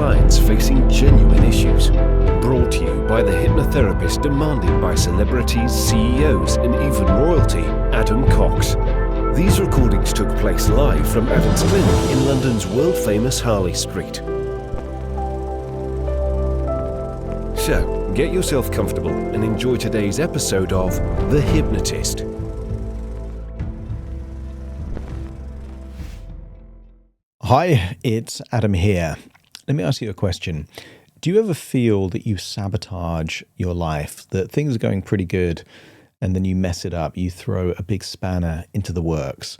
clients facing genuine issues. Brought to you by the hypnotherapist demanded by celebrities, CEOs, and even royalty, Adam Cox. These recordings took place live from Adam's clinic in London's world-famous Harley Street. So, get yourself comfortable and enjoy today's episode of The Hypnotist. Hi, it's Adam here. Let me ask you a question. Do you ever feel that you sabotage your life, that things are going pretty good and then you mess it up, you throw a big spanner into the works?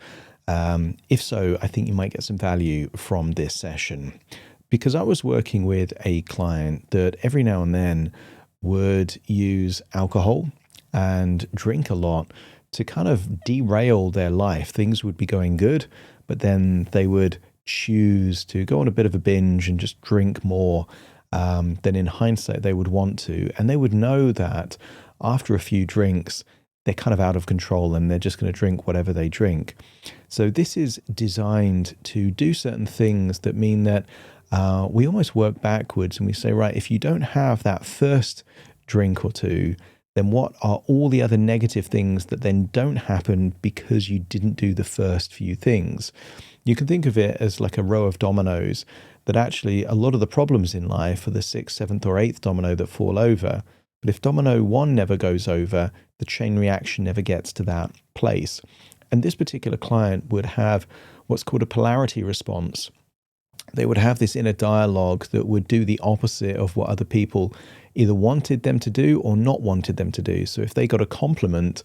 If so, I think you might get some value from this session, because I was working with a client that every now and then would use alcohol and drink a lot to kind of derail their life. Things would be going good, but then they would choose to go on a bit of a binge and just drink more than in hindsight they would want to. And they would know that after a few drinks, they're kind of out of control and they're just going to drink whatever they drink. So this is designed to do certain things that mean that we almost work backwards and we say, right, if you don't have that first drink or two, then what are all the other negative things that then don't happen because you didn't do the first few things? You can think of it as like a row of dominoes, that actually a lot of the problems in life are the 6th, 7th or 8th domino that fall over. But if domino 1 never goes over, the chain reaction never gets to that place. And this particular client would have what's called a polarity response. They would have this inner dialogue that would do the opposite of what other people either wanted them to do or not wanted them to do. So if they got a compliment,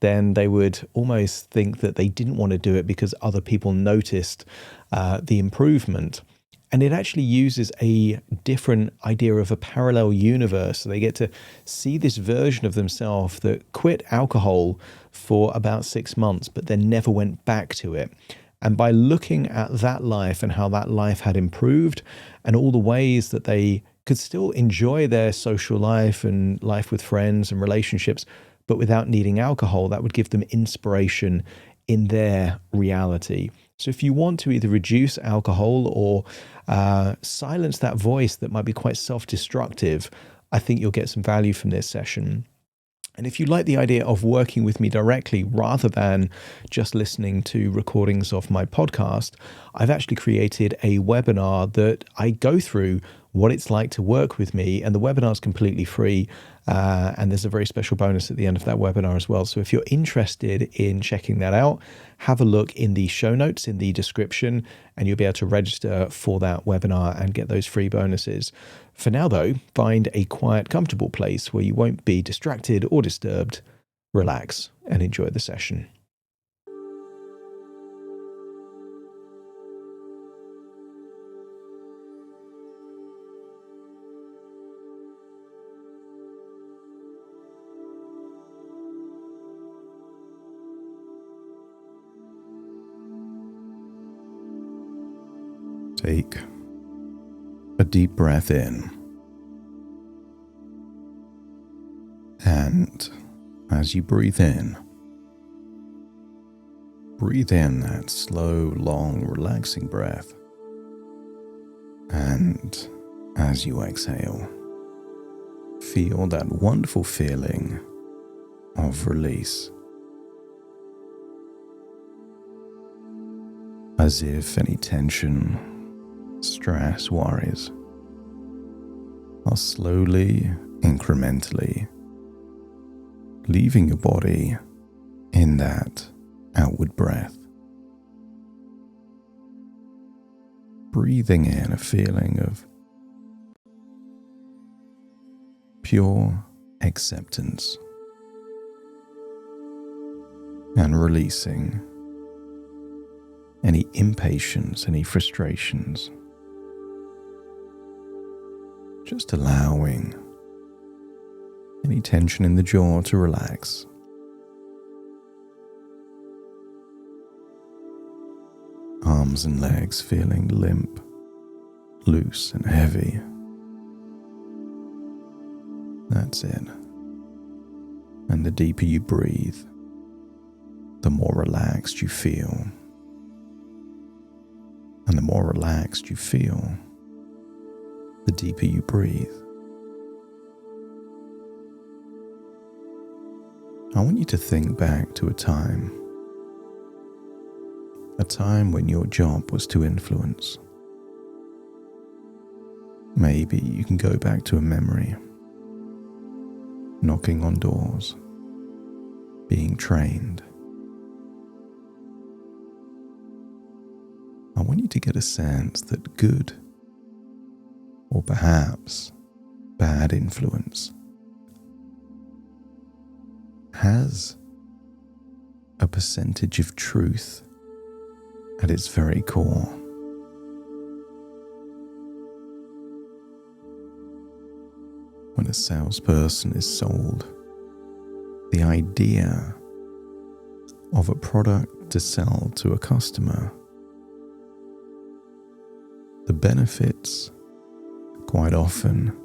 then they would almost think that they didn't want to do it because other people noticed the improvement. And it actually uses a different idea of a parallel universe. So they get to see this version of themselves that quit alcohol for about 6 months, but then never went back to it. And by looking at that life and how that life had improved and all the ways that they could still enjoy their social life and life with friends and relationships, but without needing alcohol, that would give them inspiration in their reality. So if you want to either reduce alcohol or silence that voice that might be quite self-destructive, I think you'll get some value from this session. And if you like the idea of working with me directly rather than just listening to recordings of my podcast, I've actually created a webinar that I go through what it's like to work with me. And the webinar is completely free. And there's a very special bonus at the end of that webinar as well. So if you're interested in checking that out, have a look in the show notes in the description, and you'll be able to register for that webinar and get those free bonuses. For now, though, find a quiet, comfortable place where you won't be distracted or disturbed. Relax and enjoy the session. Take a deep breath in, and as you breathe in that slow, long, relaxing breath, and as you exhale, feel that wonderful feeling of release, as if any tension, stress, worries are slowly, incrementally leaving your body in that outward breath. Breathing in a feeling of pure acceptance and releasing any impatience, any frustrations. Just allowing any tension in the jaw to relax. Arms and legs feeling limp, loose and heavy. That's it. And the deeper you breathe, the more relaxed you feel. And the more relaxed you feel, the deeper you breathe. I want you to think back to a time when your job was to influence. Maybe you can go back to a memory, knocking on doors, being trained. I want you to get a sense that good, or perhaps bad influence, has a percentage of truth at its very core. When a salesperson is sold the idea of a product to sell to a customer, the benefits quite often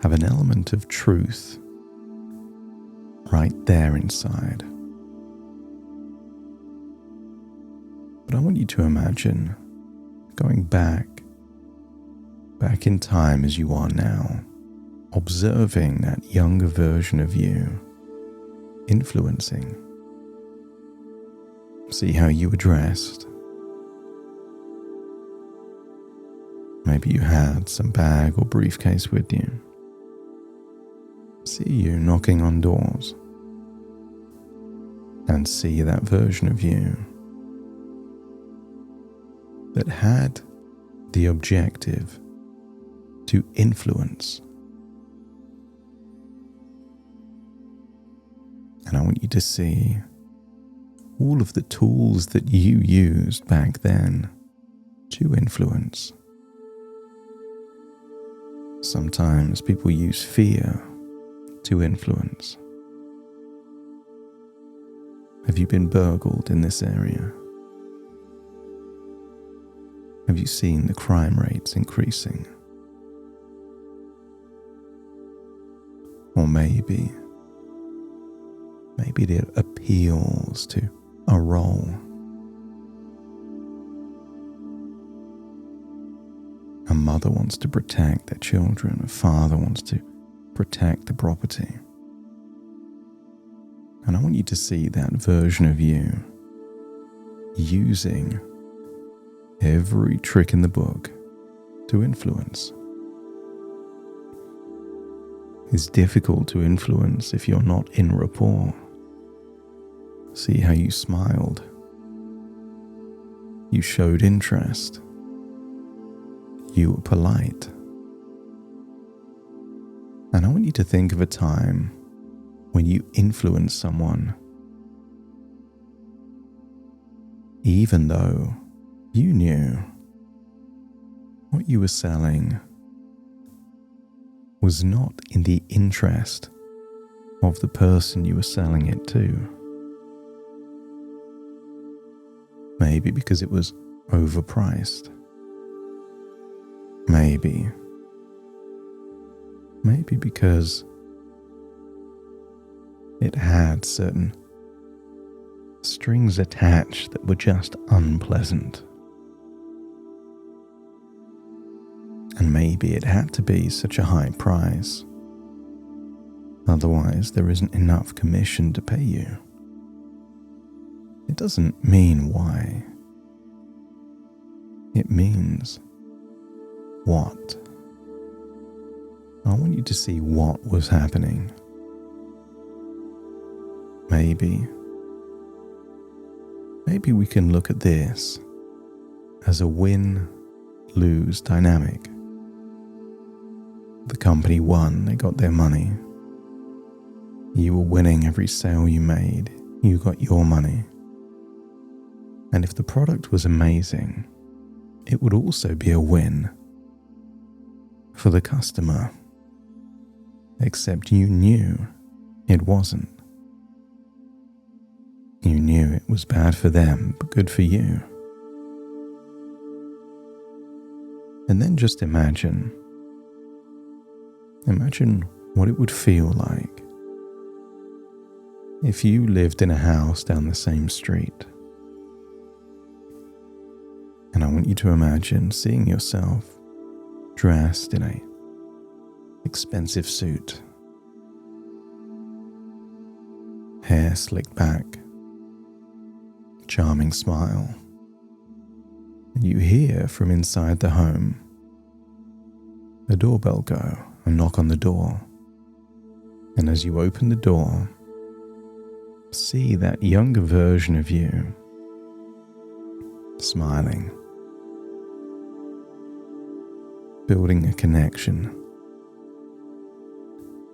have an element of truth right there inside. But I want you to imagine going back in time as you are now, observing that younger version of you, influencing. See how you were dressed. Maybe you had some bag or briefcase with you. See you knocking on doors. And see that version of you that had the objective to influence. And I want you to see all of the tools that you used back then to influence. Sometimes people use fear to influence. Have you been burgled in this area? Have you seen the crime rates increasing? Or maybe it appeals to a role. A mother wants to protect their children, a father wants to protect the property. And I want you to see that version of you using every trick in the book to influence. It's difficult to influence if you're not in rapport. See how you smiled. You showed interest. You were polite. And I want you to think of a time when you influenced someone, even though you knew what you were selling was not in the interest of the person you were selling it to. Maybe because it was overpriced. Maybe because it had certain strings attached that were just unpleasant. And maybe it had to be such a high price. Otherwise, there isn't enough commission to pay you. It doesn't mean why. It means what. I want you to see what was happening. Maybe we can look at this as a win-lose dynamic. The company won, they got their money. You were winning every sale you made, you got your money. And if the product was amazing, it would also be a win for the customer. Except you knew it wasn't. You knew it was bad for them, but good for you. And then just imagine what it would feel like if you lived in a house down the same street. And I want you to imagine seeing yourself dressed in a expensive suit, hair slicked back, charming smile, and you hear from inside the home a doorbell go and knock on the door. And as you open the door, see that younger version of you smiling, building a connection,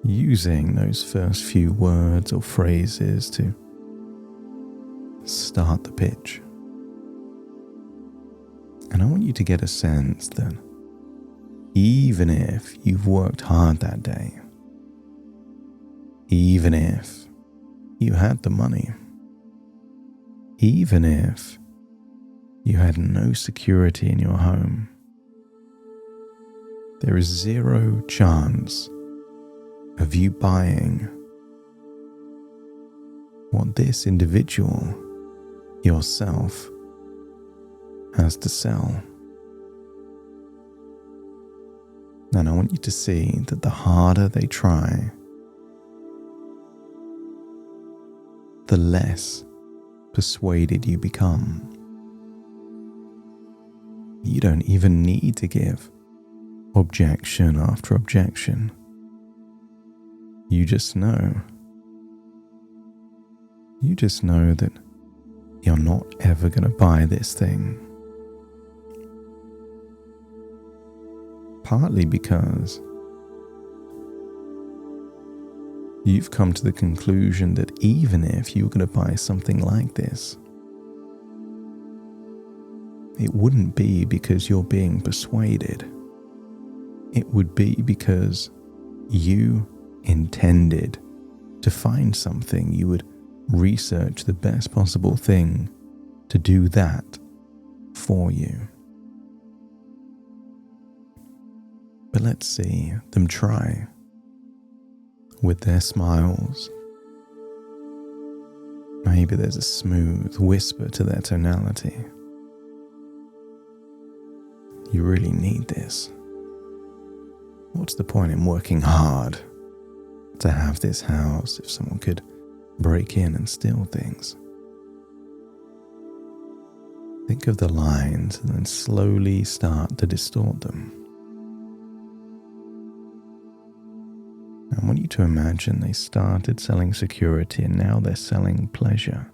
using those first few words or phrases to start the pitch. And I want you to get a sense that even if you've worked hard that day, even if you had the money, even if you had no security in your home, there is zero chance of you buying what this individual, yourself, has to sell. And I want you to see that the harder they try, the less persuaded you become. You don't even need to give objection after objection. You just know. You just know that you're not ever going to buy this thing. Partly because you've come to the conclusion that even if you were going to buy something like this, it wouldn't be because you're being persuaded. It would be because you intended to find something. You would research the best possible thing to do that for you. But let's see them try with their smiles. Maybe there's a smooth whisper to their tonality. You really need this. What's the point in working hard to have this house if someone could break in and steal things? Think of the lines and then slowly start to distort them. I want you to imagine they started selling security and now they're selling pleasure.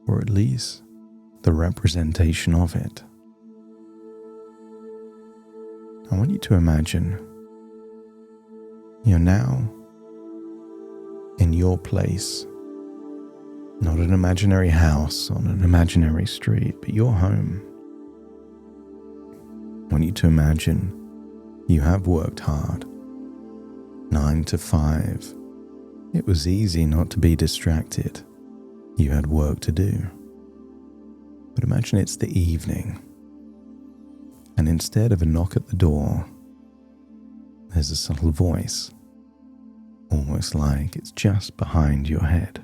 Or at least the representation of it. I want you to imagine you're now in your place, not an imaginary house on an imaginary street, but your home. I want you to imagine you have worked hard, 9 to 5. It was easy not to be distracted. You had work to do. But imagine it's the evening, and instead of a knock at the door, there's a subtle voice, almost like it's just behind your head.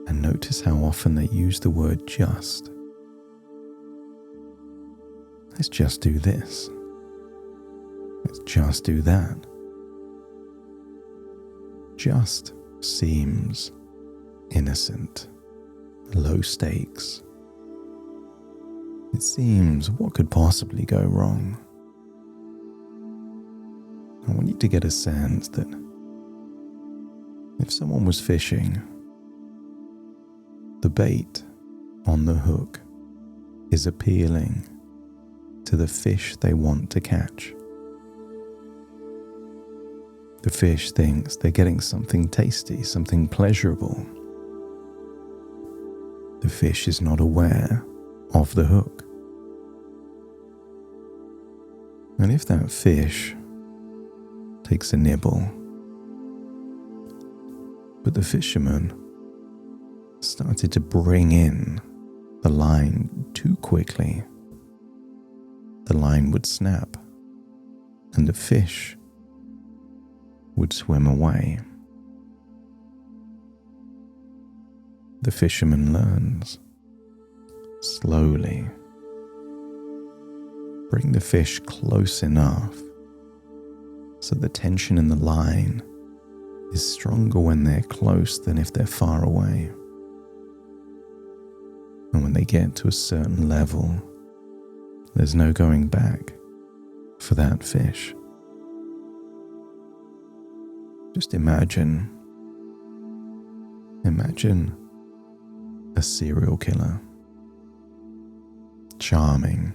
And notice how often they use the word just. Let's just do this. Let's just do that. Just seems innocent, low stakes. It seems, what could possibly go wrong? I want you to get a sense that if someone was fishing, the bait on the hook is appealing to the fish they want to catch. The fish thinks they're getting something tasty, something pleasurable. The fish is not aware of the hook. And if that fish takes a nibble, but the fisherman started to bring in the line too quickly, the line would snap and the fish would swim away. The fisherman learns Slowly bring the fish close enough so the tension in the line is stronger when they're close than if they're far away. And when they get to a certain level, there's no going back for that fish. Just imagine a serial killer. Charming.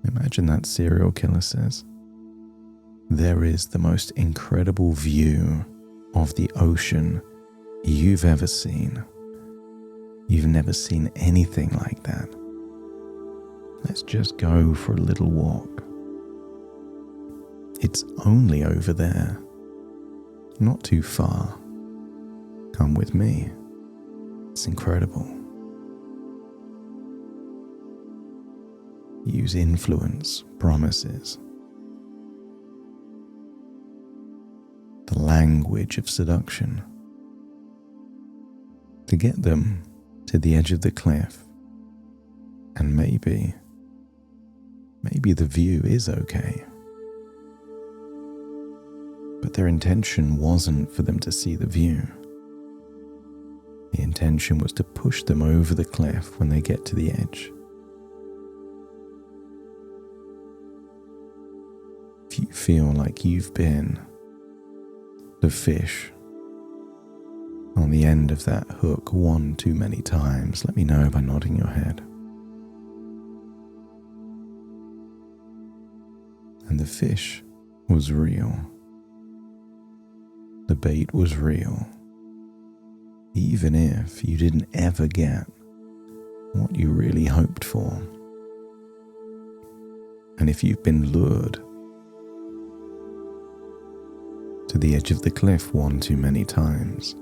Imagine that serial killer says, "There is the most incredible view of the ocean you've ever seen. You've never seen anything like that. Let's just go for a little walk. It's only over there. Not too far. Come with me. It's incredible." Use influence, promises, the language of seduction to get them to the edge of the cliff. And maybe the view is okay. But their intention wasn't for them to see the view. The intention was to push them over the cliff when they get to the edge. If you feel like you've been the fish on the end of that hook one too many times, let me know by nodding your head. And the fish was real. The bait was real. Even if you didn't ever get what you really hoped for. And if you've been lured to the edge of the cliff one too many times,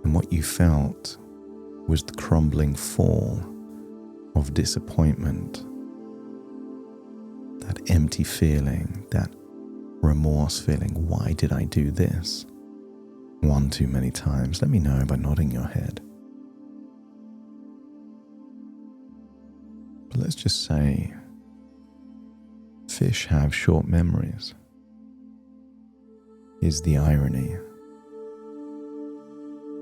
and what you felt was the crumbling fall of disappointment, that empty feeling, that remorse feeling, why did I do this? One too many times, let me know by nodding your head. But let's just say fish have short memories. Is the irony.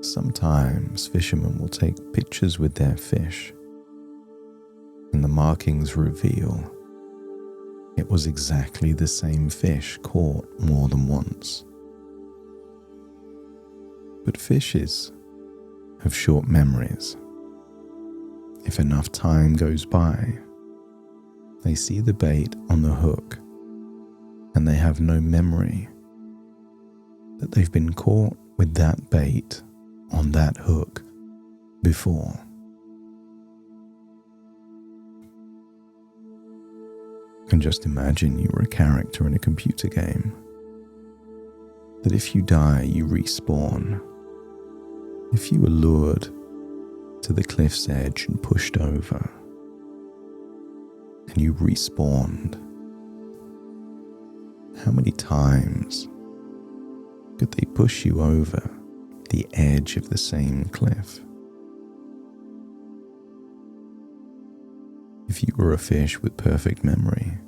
Sometimes fishermen will take pictures with their fish, and the markings reveal it was exactly the same fish caught more than once. But fishes have short memories. If enough time goes by, they see the bait on the hook, and they have no memory that they've been caught with that bait on that hook before. And just imagine you were a character in a computer game, that if you die, you respawn. If you were lured to the cliff's edge and pushed over, and you respawned, how many times could they push you over the edge of the same cliff? If you were a fish with perfect memory,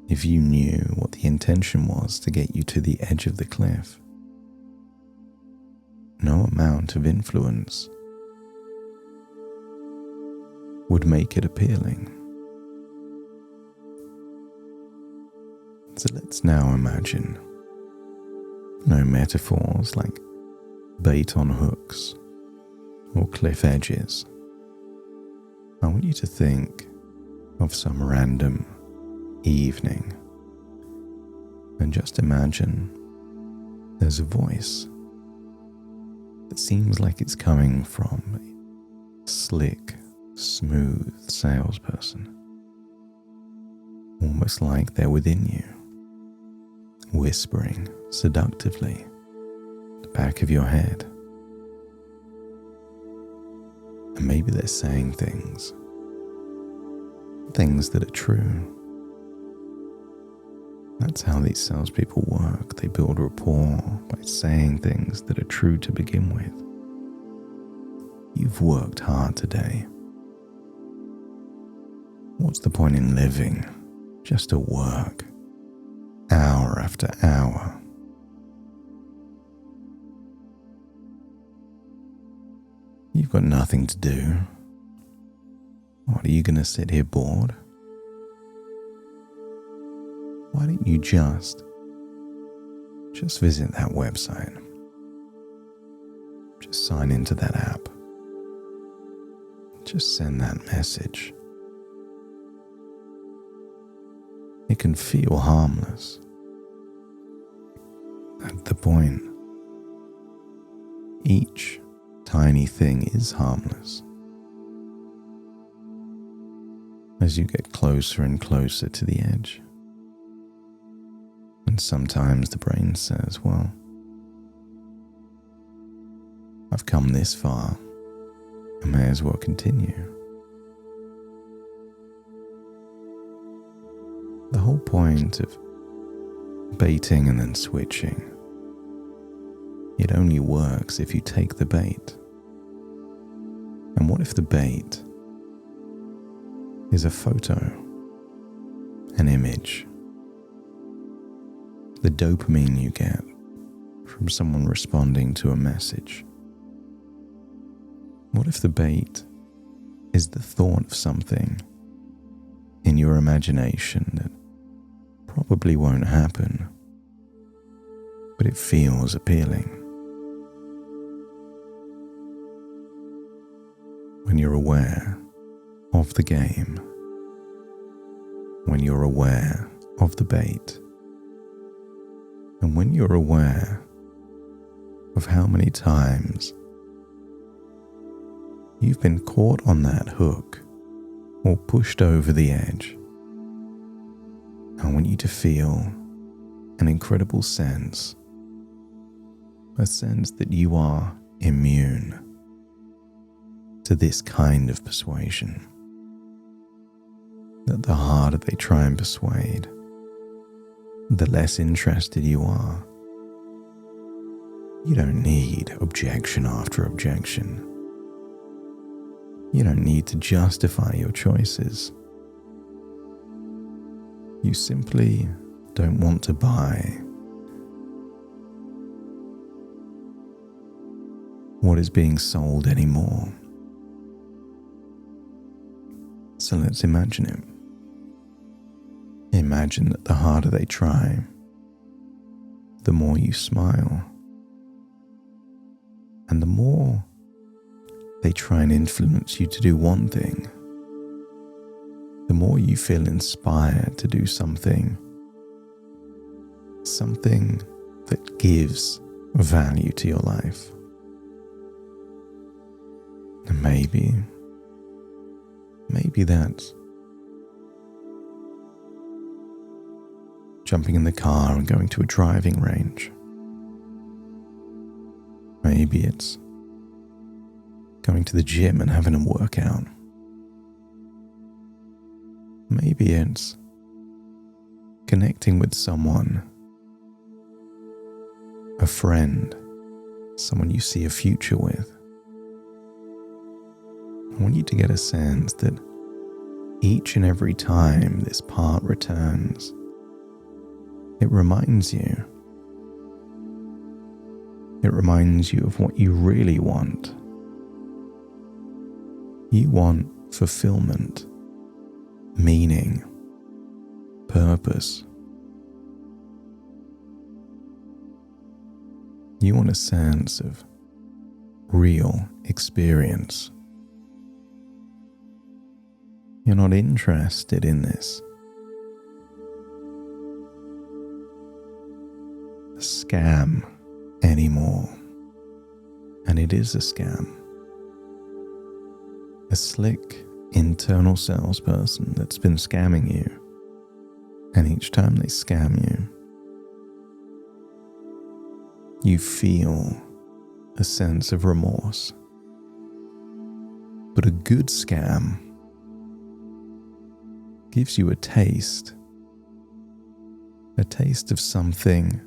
if you knew what the intention was to get you to the edge of the cliff, no amount of influence would make it appealing. So let's now imagine no metaphors like bait on hooks or cliff edges. I want you to think of some random evening and just imagine there's a voice that seems like it's coming from a slick, smooth salesperson, almost like they're within you, whispering seductively at the back of your head. And maybe they're saying things that are true. That's how these salespeople work. They build rapport by saying things that are true to begin with. You've worked hard today. What's the point in living just to work, hour after hour? You've got nothing to do. What, are you going to sit here bored? Why don't you just visit that website? Just sign into that app. Just send that message. It can feel harmless. At the point, each tiny thing is harmless. As you get closer and closer to the edge. And sometimes the brain says, well, I've come this far, I may as well continue. The whole point of baiting and then switching, it only works if you take the bait. And what if the bait is a photo, an image, the dopamine you get from someone responding to a message? What if the bait is the thought of something in your imagination that probably won't happen, but it feels appealing? When you're aware of the game, when you're aware of the bait, and when you're aware of how many times you've been caught on that hook or pushed over the edge, I want you to feel an incredible sense, a sense that you are immune to this kind of persuasion. That the harder they try and persuade, the less interested you are. You don't need objection after objection. You don't need to justify your choices. You simply don't want to buy what is being sold anymore. So let's imagine it. Imagine that the harder they try, the more you smile. And the more they try and influence you to do one thing, the more you feel inspired to do something that gives value to your life. And maybe that's jumping in the car and going to a driving range. Maybe it's going to the gym and having a workout. Maybe it's connecting with someone, a friend, someone you see a future with. I want you to get a sense that each and every time this part returns, it reminds you of what you really want. You want fulfillment, meaning, purpose. You want a sense of real experience. You're not interested in this scam anymore. And it is a scam. A slick internal salesperson that's been scamming you. And each time they scam you, you feel a sense of remorse. But a good scam gives you a taste of something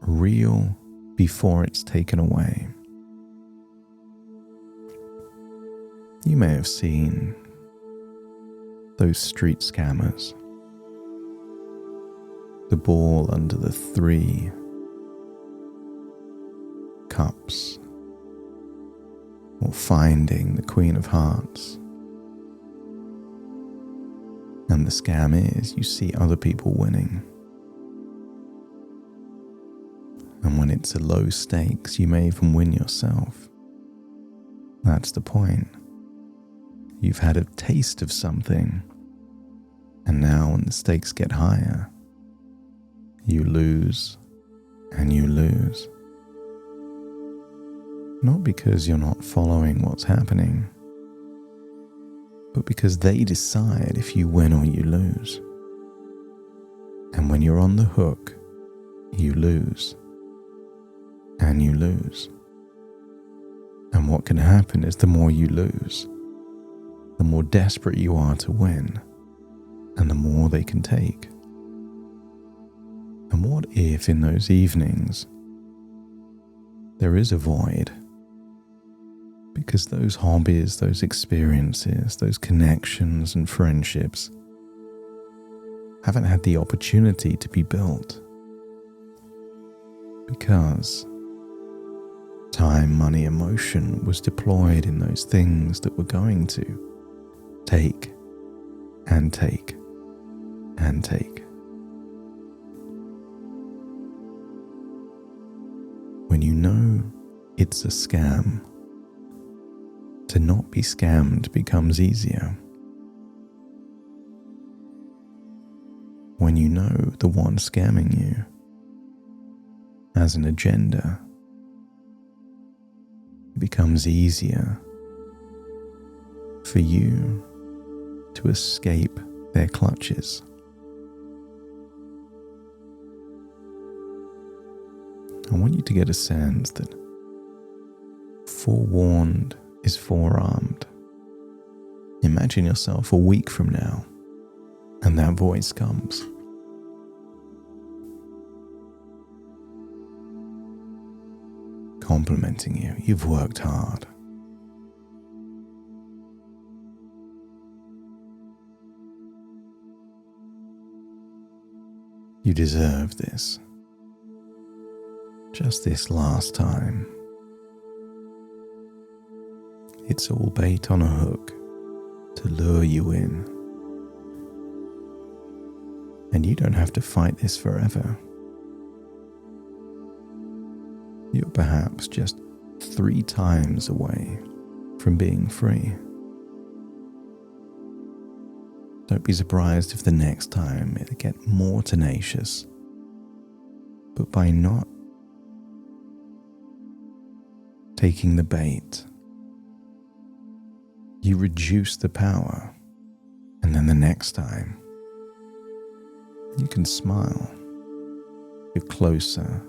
real before it's taken away. You may have seen those street scammers. The ball under the 3 cups, or finding the Queen of Hearts. And the scam is you see other people winning. And when it's a low stakes, you may even win yourself. That's the point. You've had a taste of something, and now when the stakes get higher, you lose and you lose. Not because you're not following what's happening, but because they decide if you win or you lose. And when you're on the hook, you lose and you lose. And what can happen is the more you lose, the more desperate you are to win, and the more they can take. And what if in those evenings there is a void? Because those hobbies, those experiences, those connections and friendships haven't had the opportunity to be built. Because time, money, emotion was deployed in those things that were going to take and take and take. When you know it's a scam, to not be scammed becomes easier. When you know the one scamming you has an agenda, it becomes easier for you to escape their clutches. I want you to get a sense that forewarned is forearmed. Imagine yourself a week from now, and that voice comes. Complimenting you. You've worked hard. You deserve this. Just this last time. It's all bait on a hook to lure you in. And you don't have to fight this forever. You're perhaps just 3 times away from being free. Don't be surprised if the next time it'll get more tenacious. But by not taking the bait, you reduce the power, and then the next time, you can smile. You're closer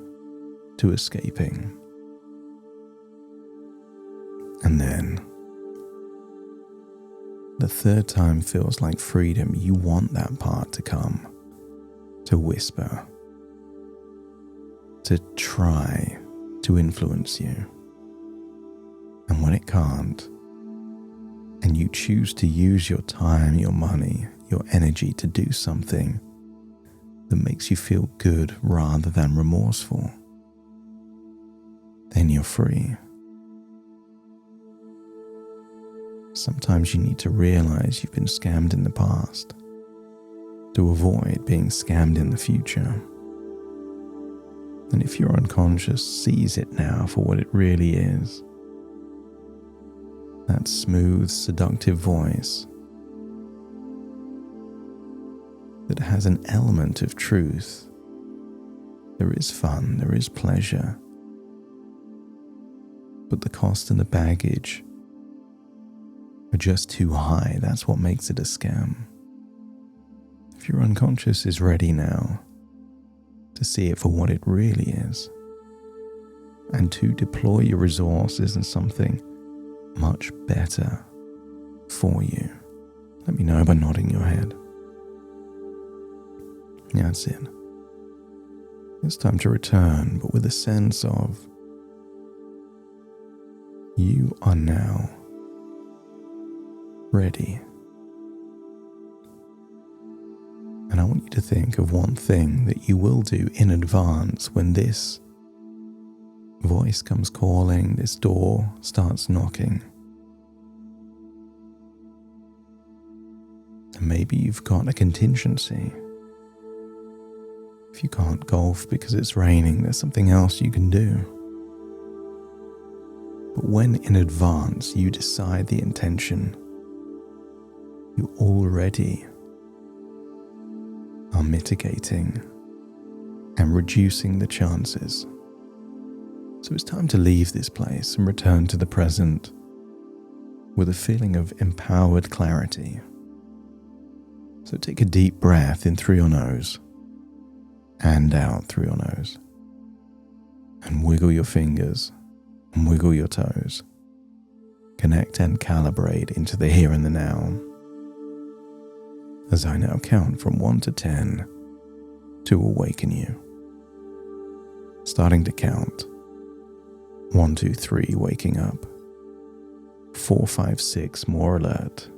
to escaping. And then, the 3rd time feels like freedom. You want that part to come, to whisper, to try to influence you. And when it can't, and you choose to use your time, your money, your energy to do something that makes you feel good rather than remorseful, then you're free. Sometimes you need to realize you've been scammed in the past to avoid being scammed in the future. And if your unconscious sees it now for what it really is, that smooth, seductive voice that has an element of truth. There is fun, there is pleasure, but the cost and the baggage are just too high. That's what makes it a scam. If your unconscious is ready now to see it for what it really is, and to deploy your resources in something much better for you, let me know by nodding your head. Yeah, that's it. It's time to return, but with a sense of you are now ready. And I want you to think of one thing that you will do in advance when this voice comes calling, this door starts knocking. And maybe you've got a contingency. If you can't golf because it's raining, there's something else you can do. But when in advance you decide the intention, you already are mitigating and reducing the chances. So it's time to leave this place and return to the present with a feeling of empowered clarity. So take a deep breath in through your nose and out through your nose. And wiggle your fingers and wiggle your toes. Connect and calibrate into the here and the now. As I now count from 1 to 10 to awaken you. Starting to count. 1, 2, 3, waking up. 4, 5, 6, more alert.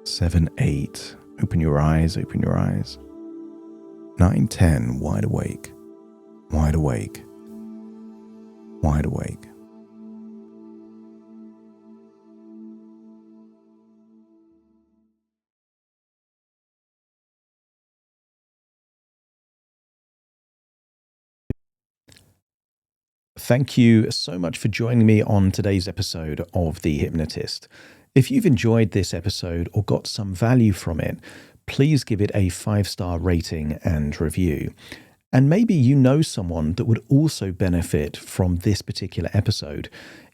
7, 8, open your eyes, open your eyes. 9, 10, wide awake, wide awake, wide awake. Thank you so much for joining me on today's episode of The Hypnotist. If you've enjoyed this episode or got some value from it, please give it a 5-star rating and review. And maybe you know someone that would also benefit from this particular episode,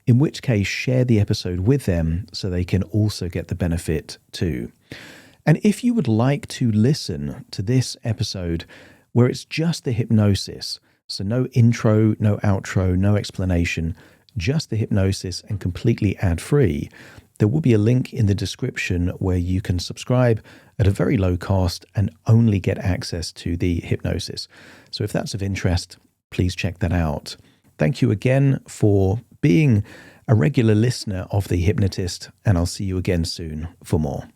in which case share the episode with them so they can also get the benefit too. And if you would like to listen to this episode where it's just the hypnosis, so no intro, no outro, no explanation, just the hypnosis and completely ad-free, there will be a link in the description where you can subscribe at a very low cost and only get access to the hypnosis. So if that's of interest, please check that out. Thank you again for being a regular listener of The Hypnotist, and I'll see you again soon for more.